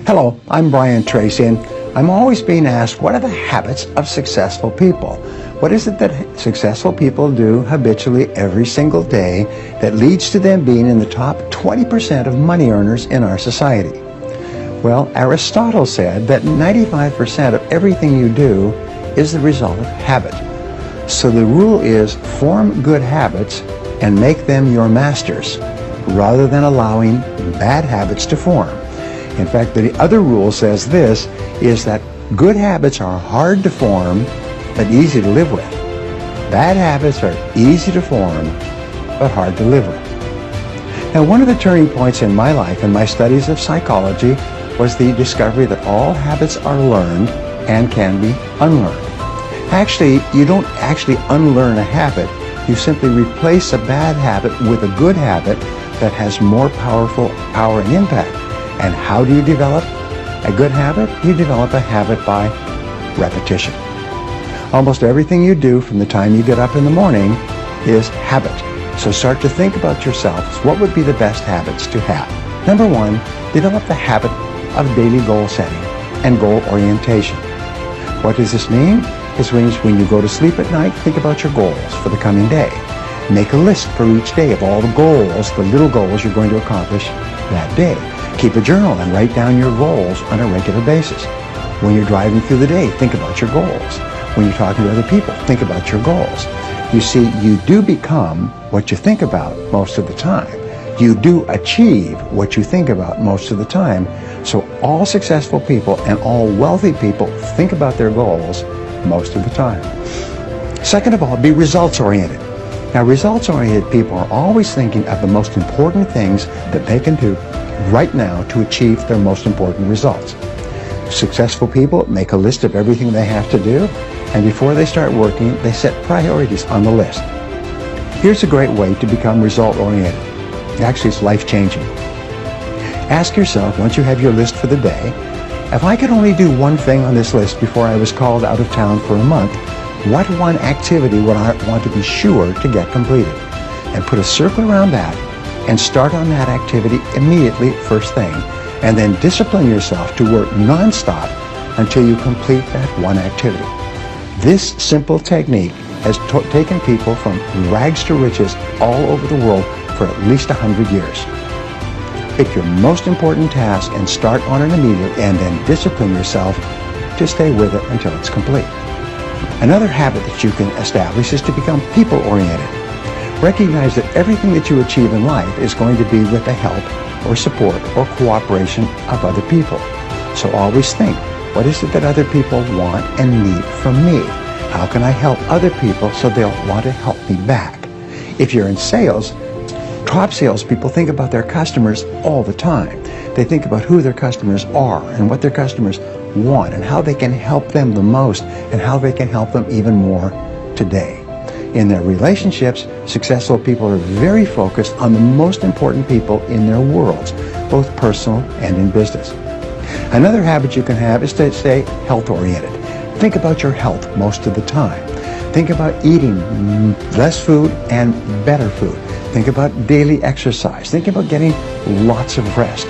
Hello, I'm Tracy, and I'm always being asked, what are the habits of successful people? What is it that successful people do habitually every single day that leads to them being in the top 20% of money earners in our society? Well, Aristotle said that 95% of everything you do is the result of habit. So the rule is form good habits and make them your masters, rather than allowing bad habits to form. In fact, the other rule says this, is that good habits are hard to form, but easy to live with. Bad habits are easy to form, but hard to live with. Now, one of the turning points in my life and my studies of psychology was the discovery that all habits are learned and can be unlearned. Actually, you don't actually unlearn a habit. You simply replace a bad habit with a good habit that has more power and impact. And how do you develop a good habit? You develop a habit by repetition. Almost everything you do from the time you get up in the morning is habit. So start to think about yourself. What would be the best habits to have? Number one, develop the habit of daily goal setting and goal orientation. What does this mean? It means when you go to sleep at night, think about your goals for the coming day. Make a list for each day of all the goals, the little goals you're going to accomplish that day. Keep a journal and write down your goals on a regular basis. When you're driving through the day, think about your goals. When you're talking to other people, think about your goals. You see, you do become what you think about most of the time. You do achieve what you think about most of the time. So all successful people and all wealthy people think about their goals most of the time. Second of all, be results-oriented. Now, results-oriented people are always thinking of the most important things that they can do right now to achieve their most important results. Successful people make a list of everything they have to do, and before they start working, they set priorities on the list. Here's a great way to become result-oriented. Actually, it's life-changing. Ask yourself, once you have your list for the day, if I could only do one thing on this list before I was called out of town for a month, what one activity would I want to be sure to get completed? And put a circle around that and start on that activity immediately first thing. And then discipline yourself to work nonstop until you complete that one activity. This simple technique has taken people from rags to riches all over the world for at least 100 years. Pick your most important task and start on it immediately, and then discipline yourself to stay with it until it's complete. Another habit that you can establish is to become people-oriented. Recognize that everything that you achieve in life is going to be with the help or support or cooperation of other people. So always think, what is it that other people want and need from me? How can I help other people so they'll want to help me back? If you're in sales, top salespeople think about their customers all the time. They think about who their customers are and what their customers want and how they can help them the most and how they can help them even more today. In their relationships, successful people are very focused on the most important people in their worlds, both personal and in business. Another habit you can have is to stay health-oriented. Think about your health most of the time. Think about eating less food and better food. Think about daily exercise. Think about getting lots of rest.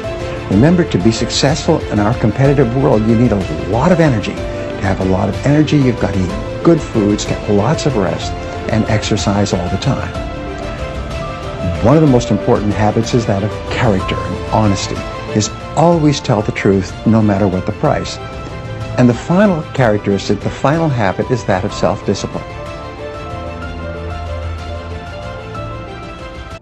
Remember, to be successful in our competitive world, you need a lot of energy. To have a lot of energy, you've got to eat good foods, get lots of rest, and exercise all the time. One of the most important habits is that of character and honesty. Is always tell the truth, no matter what the price. And the final characteristic, the final habit, is that of self-discipline.